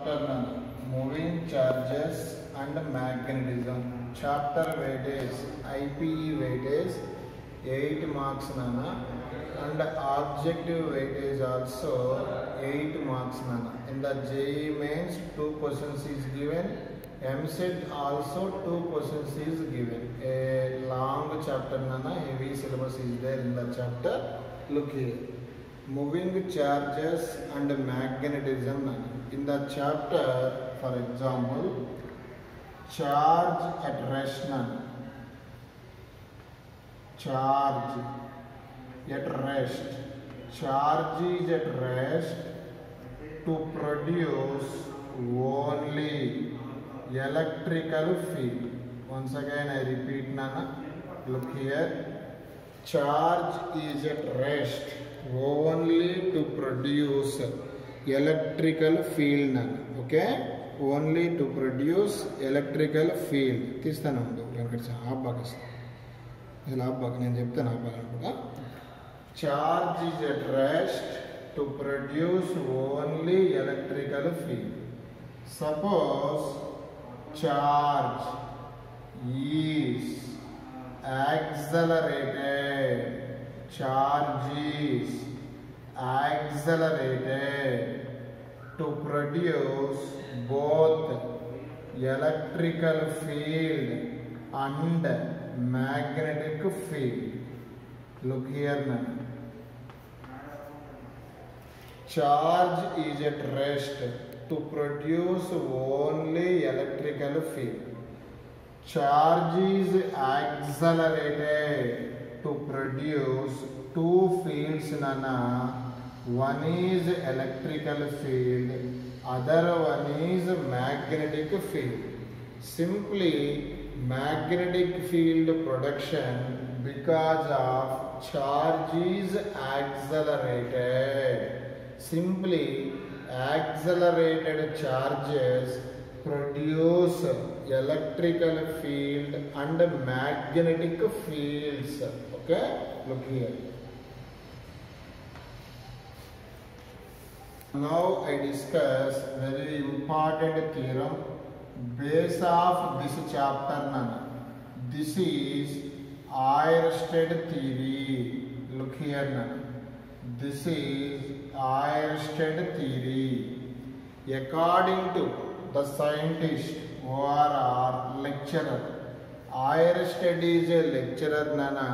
chapter moving charges and magnetism. Chapter weightage IPE weightage 8 marks nana, and objective weightage also 8 marks nana. In the JEE mains 2 questions is given. MSET also 2 questions is given. A long chapter nana, heavy syllabus is there in the chapter. Look here. Moving charges and magnetism nana. In the chapter, for example, charge at rest nana. Charge at rest. Charge is at rest to produce only electrical field. Once again I repeat nana. Look here. Charge is at rest only to produce electrical field nana. Okay? Only to produce electrical field. Tistana undu. Charge is at rest to produce only electrical field. Suppose charge is accelerated. Charge is accelerated to produce both electrical field and magnetic field. Look here now. Charge is at rest to produce only electrical field. Charge is accelerated to produce two fields nana. One is electrical field, other one is magnetic field. Simply magnetic field production because of charge is accelerated. Simply accelerated charges produce electrical field and magnetic fields. Okay, look here. Now I discuss very important theorem base of this chapter nana. This is Oersted theory. Look here nana. This is Oersted theory. According to the scientist or lecturer, Oersted is a lecturer nana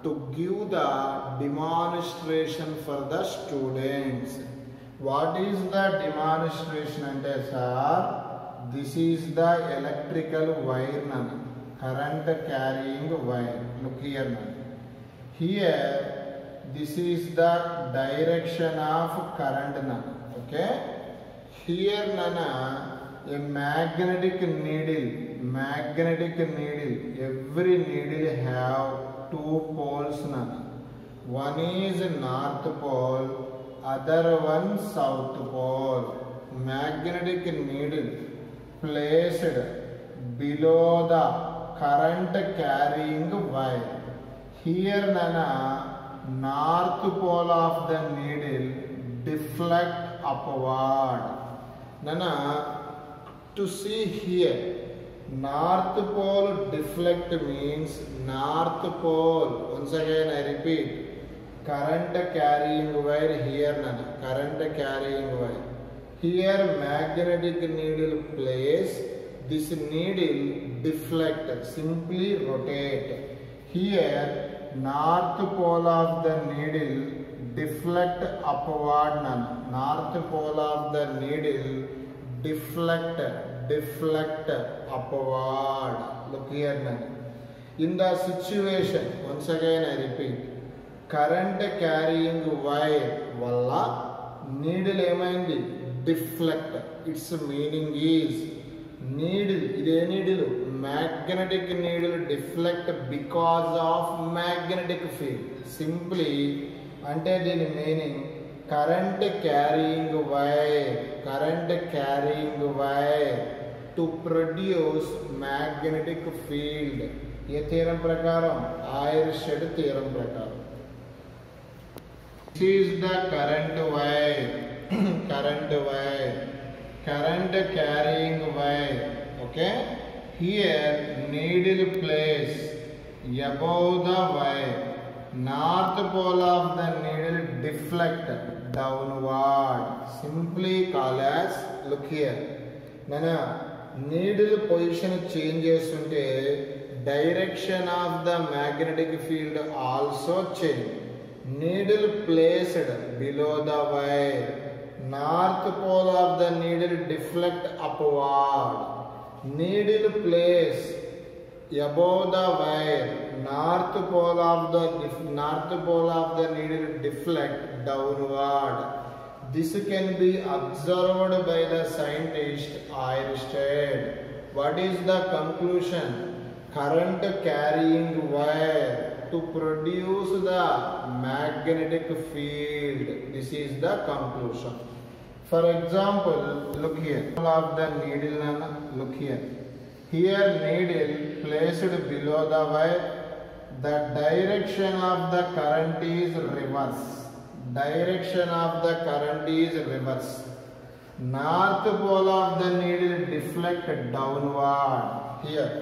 to give the demonstration for the students. What is the demonstration ante sir? This is the electrical wire nana, current carrying wire. Look here nana. Here this is the direction of current nana. Okay? Here nana, a magnetic needle. Every needle have two poles nana. One is north pole, other one south pole. Magnetic needle placed below the current carrying wire. Here nana, north pole of the needle deflect upward. Nana, to see here, north pole deflect means north pole. Once again I repeat, current carrying wire here nana, current carrying wire. Here magnetic needle place, this needle deflect, simply rotate. Here north pole of the needle deflect upward nana. North pole of the needle deflect upward. Look here nana. In the situation, once again I repeat, current carrying wire valla needle emaindi deflect. Its meaning is needle, ide needle, magnetic needle deflect because of magnetic field. Simply ante dini meaning current carrying wire to produce magnetic field. Ye theorem prakaram, Oersted theorem prakaram. This is the current wire. current carrying wire. Okay, here needle placed above the wire. North pole of the needle deflect downward, simply called as, look here, nana needle position changes unte direction of the magnetic field also change. Needle placed below the wire, north pole of the needle deflect upward. Needle placed above the wire, north pole of the needle deflect downward. This can be observed by the scientist Ørsted. What is the conclusion? Current carrying wire to produce the magnetic field. This is the conclusion. For example, look here. Of the needle, look here. Here needle placed below the wire. The direction of the current is reverse. Direction of the current is reverse. North pole of the needle deflect downward. Here,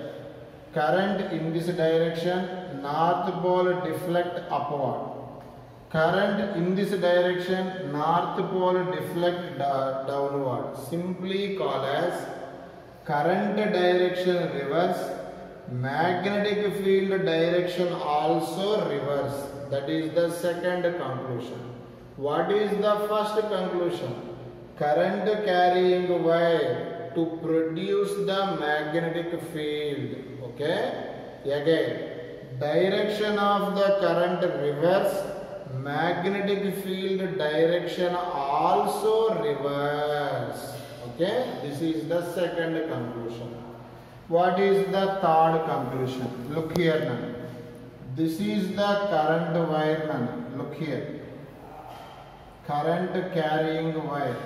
current in this direction, north pole deflect upward. Current in this direction, north pole deflect downward. Simply called as current direction reverse, magnetic field direction also reverse. That is the second conclusion. What is the first conclusion? Current carrying wire to produce the magnetic field. Okay? Again, direction of the current reverse, magnetic field direction also reverse. Okay? This is the second conclusion. What is the third conclusion? Look here now. This is the current wire now. Look here. Current carrying wire.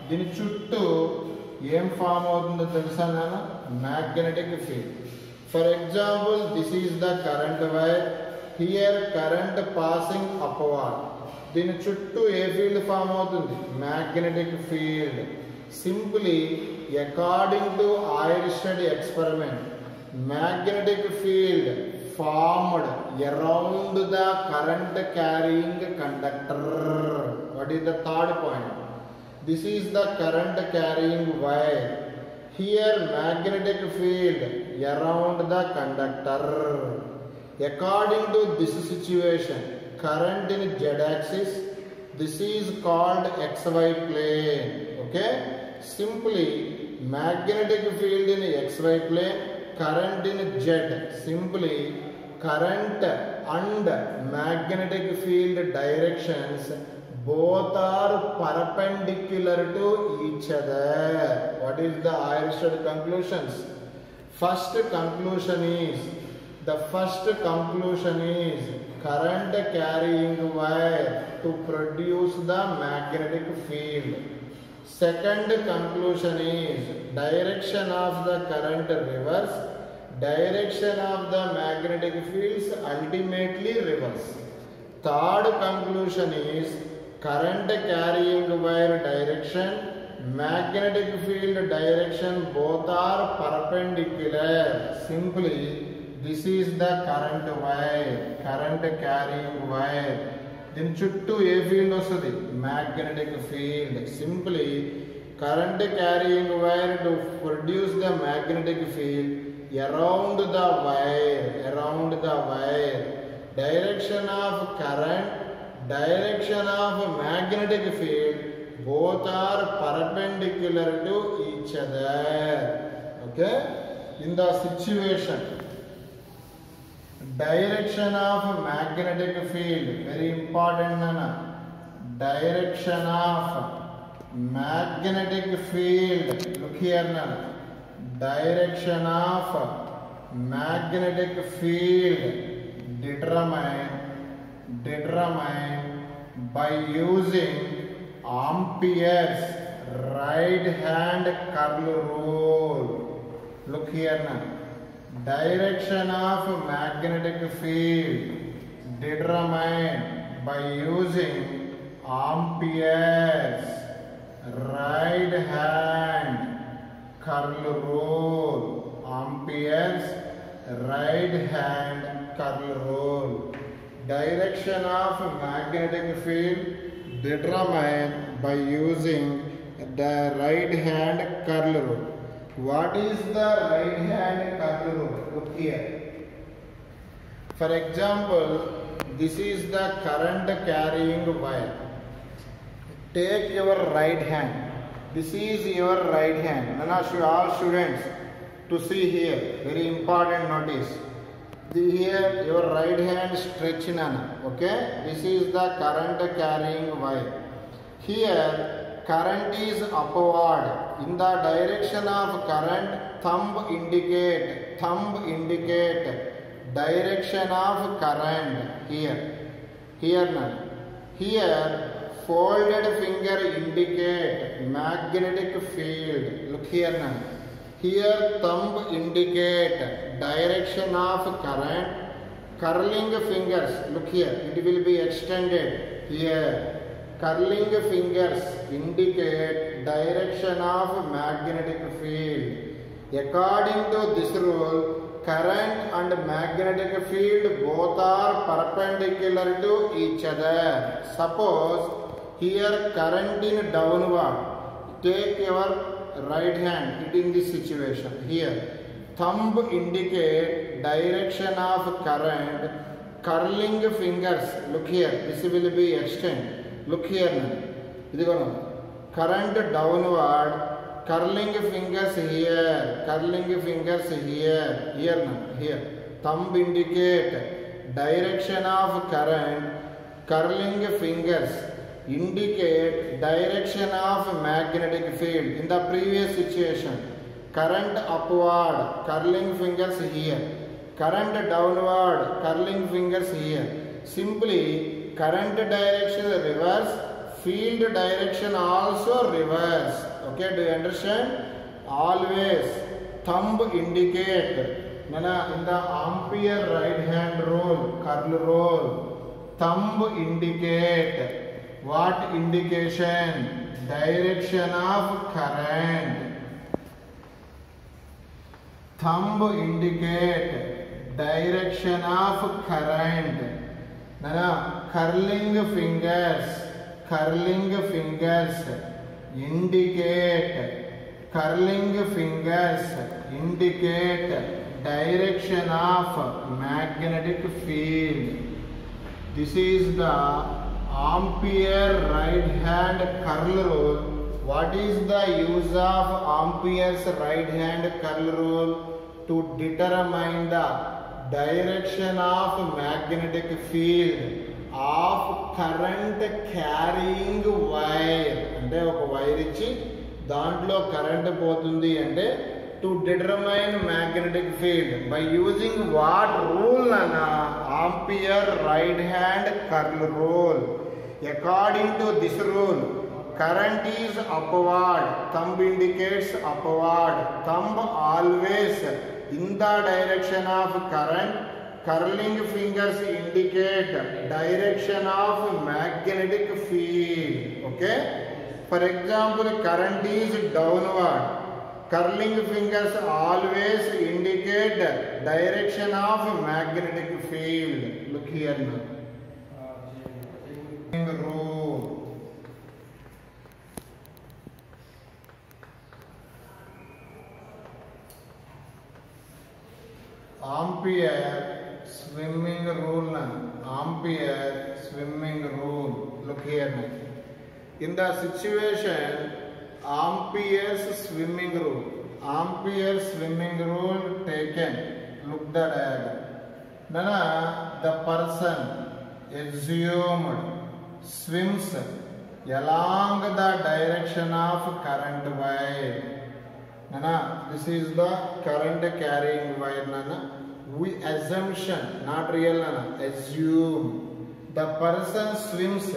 దీని చుట్టూ ఏం form అవుతుందో తెలుసా నాన్న? Magnetic field. For example, this is the current wire. Here current passing upward. దీని చుట్టూ ఏ field form అవుతుంది? Magnetic field. Simply according to Ørsted experiment, magnetic field formed around the current carrying conductor. What is the third point? This is the current carrying wire. Here magnetic field around the conductor. According to this situation, current in z-axis, this is called xy plane. Okay? Simply magnetic field in xy plane, current in z. Simply current and magnetic field directions both are perpendicular to each other. What is the Ørsted conclusions? First conclusion is current carrying wire to produce the magnetic field. Second conclusion is direction of the current reverse, direction of the magnetic fields ultimately reverse. Third conclusion is current carrying wire direction, magnetic field direction both are perpendicular. Simply, this is the current wire, current carrying wire. దీని చుట్టూ ఏ field వస్తుంది? Magnetic field. Simply current carrying wire to produce the magnetic field around the wire, direction of current, direction of magnetic field both are perpendicular to each other. Okay? In the situation, direction of magnetic field, very important nana. Direction of magnetic field, look here nana. Direction of magnetic field determined by using Ampere's right hand curl rule. Look here now. Direction of magnetic field determined by using Ampere's right hand curl rule. Amperes right hand curl rule. Direction of magnetic field determined by using the right hand curl rule. What is the right hand curl rule? Look here. For example, this is the current carrying wire. Take your right hand. This is your right hand. All students to see here. Very important notice. Here your right hand stretch nana. Okay. This is the current carrying wire. Here current is upward. In the direction of current, thumb indicate direction of current. Here folded finger indicate magnetic field. Look here now. Here thumb indicate direction of current. Curling fingers, look here, it will be extended. Here curling fingers indicate direction of magnetic field. According to this rule, current and magnetic field both are perpendicular to each other. Suppose here current in downward. Take your right hand, it in this situation. Here thumb indicate direction of current. Curling fingers, look here, this will be extend. Look here now. Current downward. Curling fingers here. Here. Thumb indicate direction of current. Curling fingers indicate direction of magnetic field. In the previous situation, current upward, curling fingers here. Current downward, curling fingers here. Simply current direction reverse, field direction also reverse. Okay, do you understand? Always thumb indicate. In the Ampere right hand rule, curl rule, thumb indicate. What indication? Direction of current. Thumb indicate direction of current. Curling fingers indicate direction of magnetic field. This is the Ampere right hand curl rule. What is the use of Ampere's right hand curl rule? To determine the direction of magnetic field of current carrying wire. అంటే ఒక wire ఇచ్చి దాంట్లో current పోతుంది అంటే to determine magnetic field by using what rule? Ampere right hand curl rule. According to this rule, current is upward, thumb indicates upward, thumb always in the direction of current. Curling fingers indicate direction of magnetic field. Okay. For example, current is downward. Curling fingers always indicate direction of magnetic field. Look here now. Rule. Ampere swimming rule. Ampere swimming rule. Look here now. In the situation, Ampere's swimming rule. Ampere's swimming rule taken. Look the diagram. The person assumed swims along the direction of current wire. This is the current carrying wire. We assumption, not real. Assume. The person swims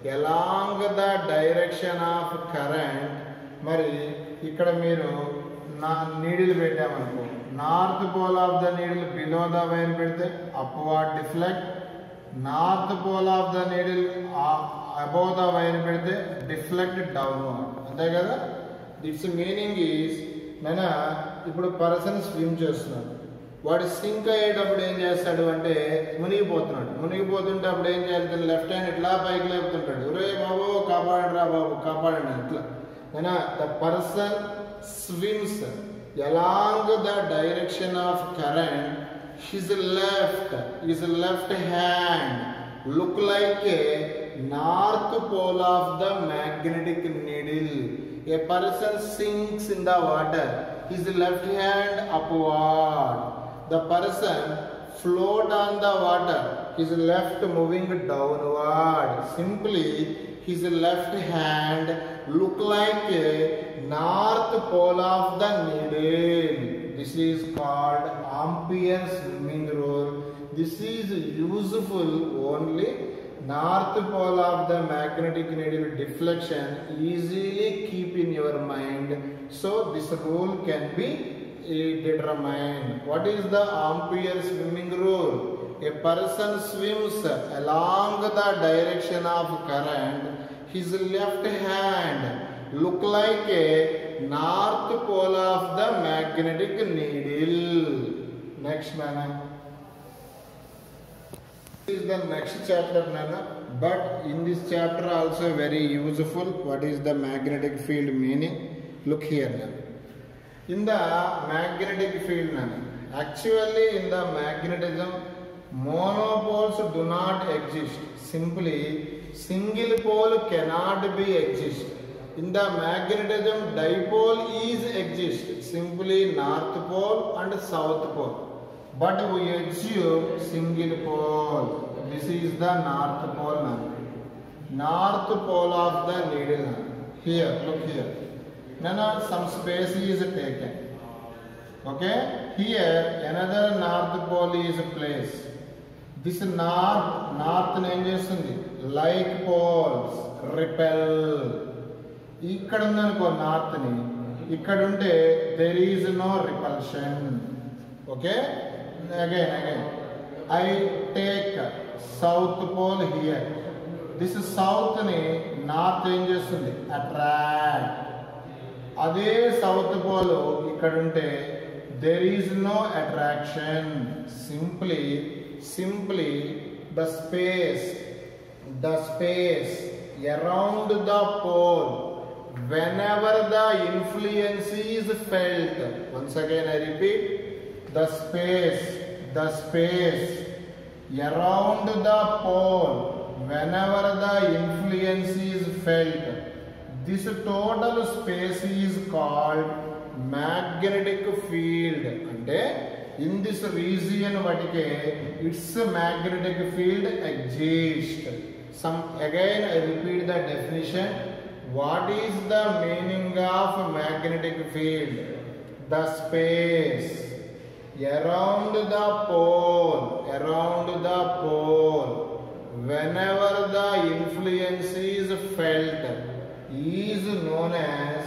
along the direction of current. మరి ఇక్కడ మీరు needle పెట్టామనుకో, north pole of the needle below the wire పెడితే upward deflect, north pole of the needle above the wire పెడితే deflect downward, అంతే కదా. It's meaning is నేను ఇప్పుడు పర్సన్ స్విమ్ చేస్తున్నాడు, వాడు సింక్ అయ్యేటప్పుడు ఏం చేస్తాడు అంటే మునిగిపోతున్నాడు. మునిగిపోతుంటే అప్పుడు ఏం చేయాలి, లెఫ్ట్ హ్యాండ్ ఇట్లా పైకి లేపుతుంటాడు, రే బాబు కాపాడండి రా బాబు కాపాడండి ఇట్లా. నేను the person SVIMS along the direction of current. His left hand look like a north pole of the magnetic needle. A person sinks in the water, his left hand upward. The person float on the water, his left moving downward. Simply his left hand look like a north pole of the needle. This is called Ampere swimming rule. This is useful only north pole of the magnetic needle deflection. Easily keep in your mind. So this rule can be determined. What is the Ampere swimming rule? A person swims along the direction of current. His left hand look like a north pole of the magnetic needle. Next Nana. This is the next chapter Nana. But in this chapter also very useful. What is the magnetic field meaning? Look here Nana. In the magnetic field Nana, actually in the magnetism monopoles do not exist. Simply single pole cannot be exist. In the magnetism dipole is exist. Simply north pole and south pole. But we assume single pole. This is the north pole now. North pole of the needle. Here, look here. Now some space is taken. Okay? Here another north pole is placed. This north name చేస్తుంది like poles repel. ఇక్కడ ఉందనుకో north ని, ఇక్కడ ఉంటే there is no repulsion. Okay, again I take south pole here. This south ని north ఏం చేస్తుంది attract. అదే సౌత్ పోల్ ఇక్కడ ఉంటే there is no attraction. Simply the space around the pole, whenever the influence is felt, once again I repeat, the space around the pole, whenever the influence is felt, this total space is called magnetic field. Ante in this region vatike its magnetic field exists. Again I repeat the definition. What is the meaning of magnetic field? The space around the pole, whenever the influence is felt, is known as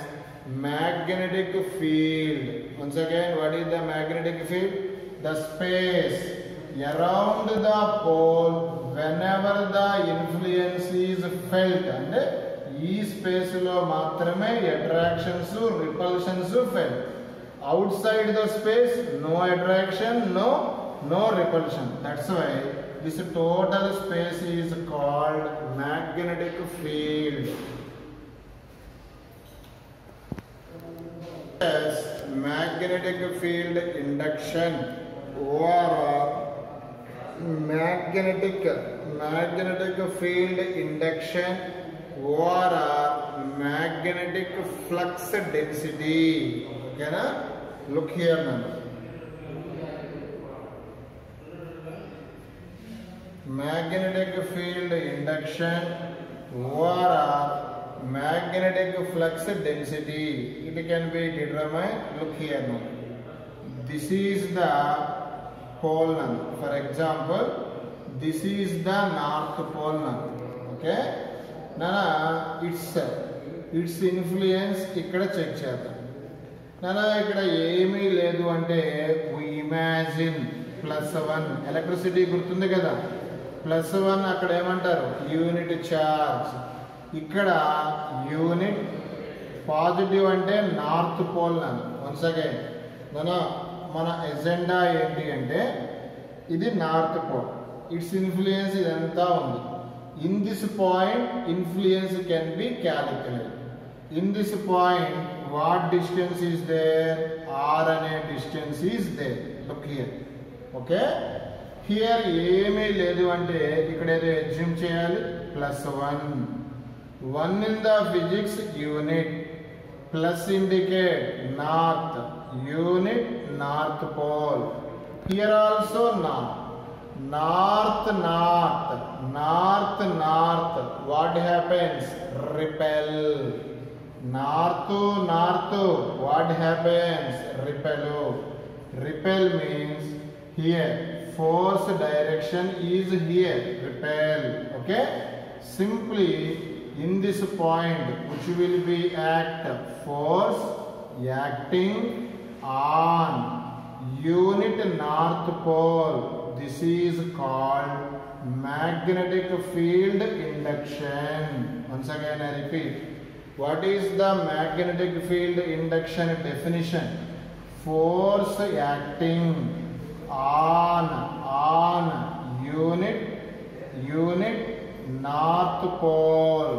magnetic field. Once again, what is the magnetic field? The space around the pole, whenever the influence is felt. And ఈ space లో మాత్రమే attractions repulsions felt. outside the space no attraction, no repulsion. That's why this total space is called magnetic field. Yes, magnetic field induction or magnetic field induction or magnetic flux density. Okay na? Look here now. Magnetic field induction or magnetic flux density, it can be determined. Look here now. This is the pole now. For example, this is the north pole now. Okay, nana its influence ikkada check chedam. Nana ikkada emi ledu ante we imagine +1 electricity gurtundi kada. +1 అక్కడ ఏమంటారు unit charge. ఇక్కడ unit positive అంటే north pole. Once again మన agenda ఏంటి అంటే ఇది north pole, its influence ఇదంతా ఉంది. In this point influence can be calculated. In this point what distance is there, R అనే distance is there. Clear? Okay. Here ఏమీ లేదు అంటే ఇక్కడ ఏదో అజ్యూమ్ చేయాలి. +1 1 in the physics unit, plus indicate north, unit north pole. Here also north, north north, what happens? Repel. North what happens? Repel means here force direction is here, repel. Okay, simply in this point which will be act force acting on unit north pole, this is called magnetic field induction. Once again I repeat, what is the magnetic field induction definition? Force acting on unit north pole.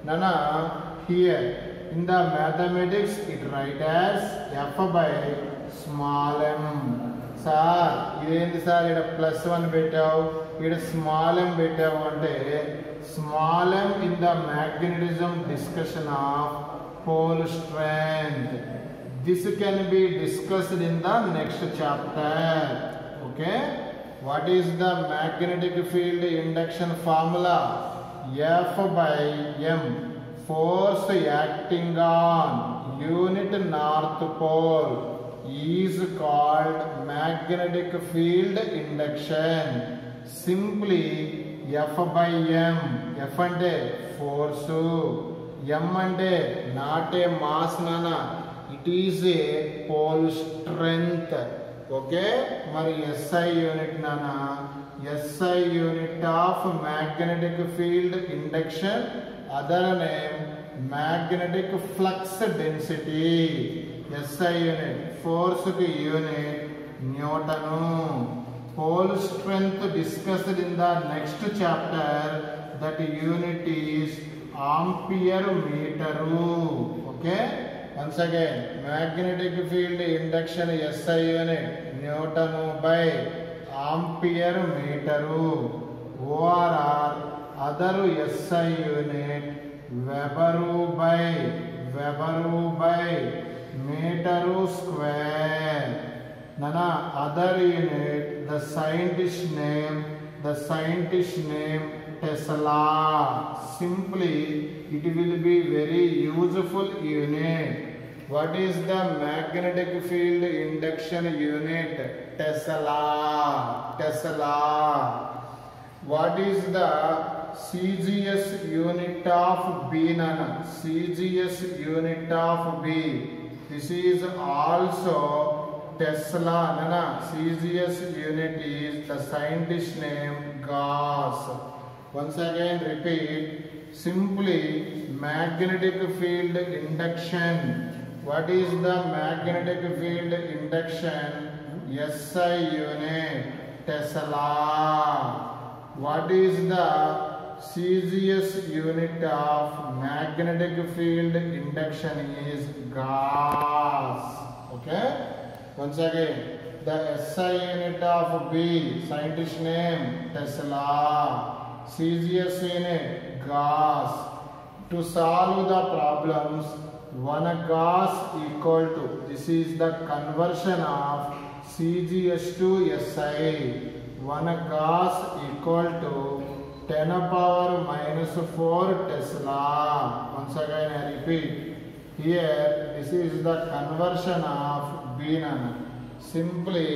Nana, here in the mathematics it write as f by small m. Sir, idendi sir ida +1 పెట్టావు, ida small m పెట్టావు అంటే small m in the magnetism discussion of pole strength. This can be discussed in the next chapter. Okay, what is the magnetic field induction formula? F by m, force acting on unit north pole is called magnetic field induction. Simply F by m, F ante force, m ante not a mass nana, it is a pole strength. Okay, మరి SI unit నానా, SI unit of magnetic field induction, other name magnetic flux density. SI unit force కి unit newton. Pole strength discussed in the next chapter, that unit is ampere metre. Okay, once again magnetic field induction SI unit Newton by ampere meter. ORR other SI unit Weber by meter square. Nana other unit the scientist name Tesla. Simply it will be very useful unit. What is the magnetic field induction unit? Tesla. What is the CGS unit of B? Nana, CGS unit of B, this is also Tesla. Nana, CGS unit is the scientist name Gauss. Once again repeat, simply magnetic field induction. What is the magnetic field induction? SI unit Tesla. What is the CGS unit of magnetic field induction? Is Gauss. Okay, once again the SI unit of B, scientist name Tesla, CGS unit Gauss. To solve the problems, 1 Gauss equal to, this is the conversion of CGS to SI, 1 Gauss equal to 10⁻⁻⁴ Tesla. Once again I repeat, here this is the conversion of B. Simply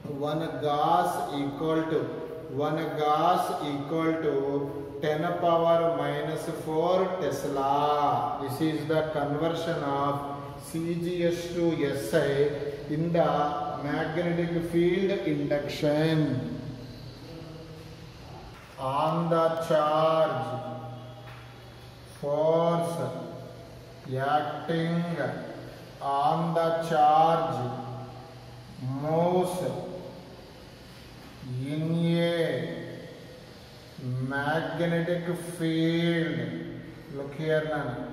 1 Gauss equal to 10⁻⁴ Tesla. This is the conversion of CGS to SI in the magnetic field induction. on the charge, force acting on the charge moves in a magnetic field. Look here now.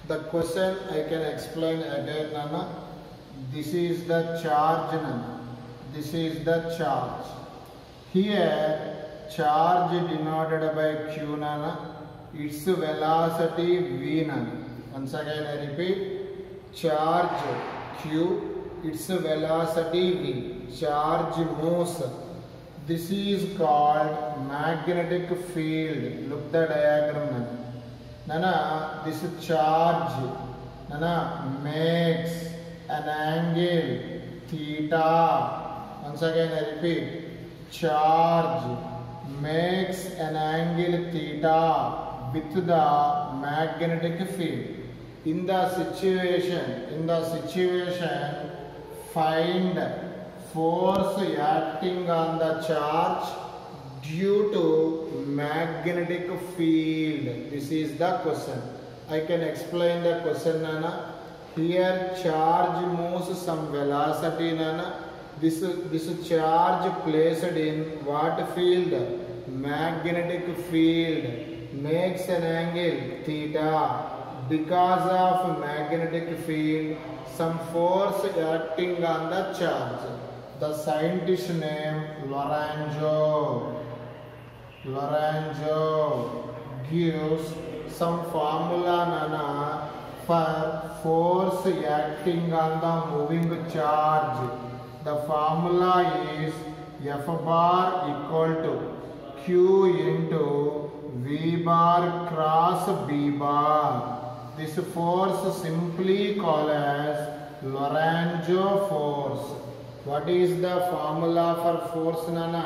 The question I can explain again, Nana. This is the charge, Nana. This is the charge. Here, charge denoted by Q, Nana. Its velocity V, Nana. Once again I repeat. Charge Q, its velocity V. Charge moves. This is called magnetic field. Look the diagram, Nana. Nana, this charge, Nana, makes an angle theta. Once again I repeat, charge makes an angle theta with the magnetic field. In the situation, find force acting on the charge due to magnetic field. This is the question. I can explain the question, Nana. Here charge moves some velocity, Nana. This charge placed in what field? Magnetic field. Makes an angle theta. Because of magnetic field, some force acting on the charge. The scientist name Lorenzo gives some formula, Nana, for force acting on the moving charge. The formula is F bar equal to Q into V bar cross B bar. This force simply called as Lorenzo force. What is the formula for force, Nana?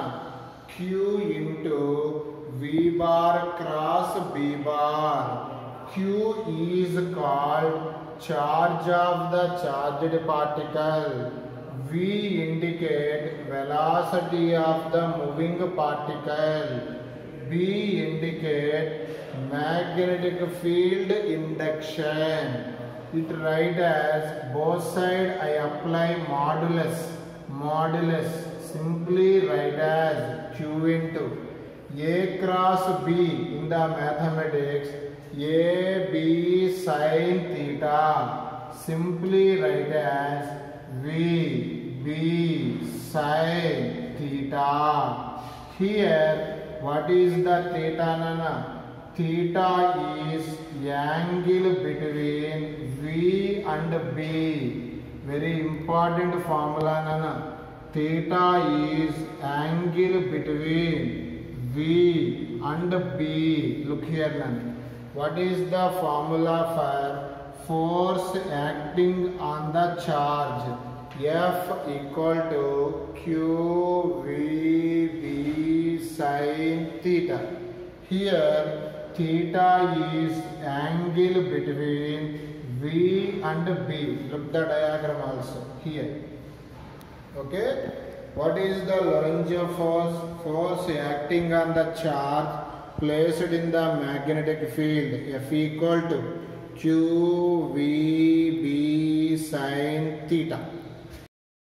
Q into V bar cross B bar. Q is called charge of the charged particle. V indicate velocity of the moving particle. B indicate magnetic field induction. It write as both side I apply modulus. Simply write as Q into A cross B in the mathematics. A B sin theta. Simply write as V B sin theta. Here, what is the theta, Nana? Theta is angle between V and B. Very important formula, Nana. Theta is angle between V and B. Look here, Nana. What is the formula for force acting on the charge? F equal to Q V B sin theta. Here theta is angle between V and B. Look the diagram also here. Okay. What is the Lorenzo force? Force acting on the charge placed in the magnetic field. F equal to Q V B sin theta.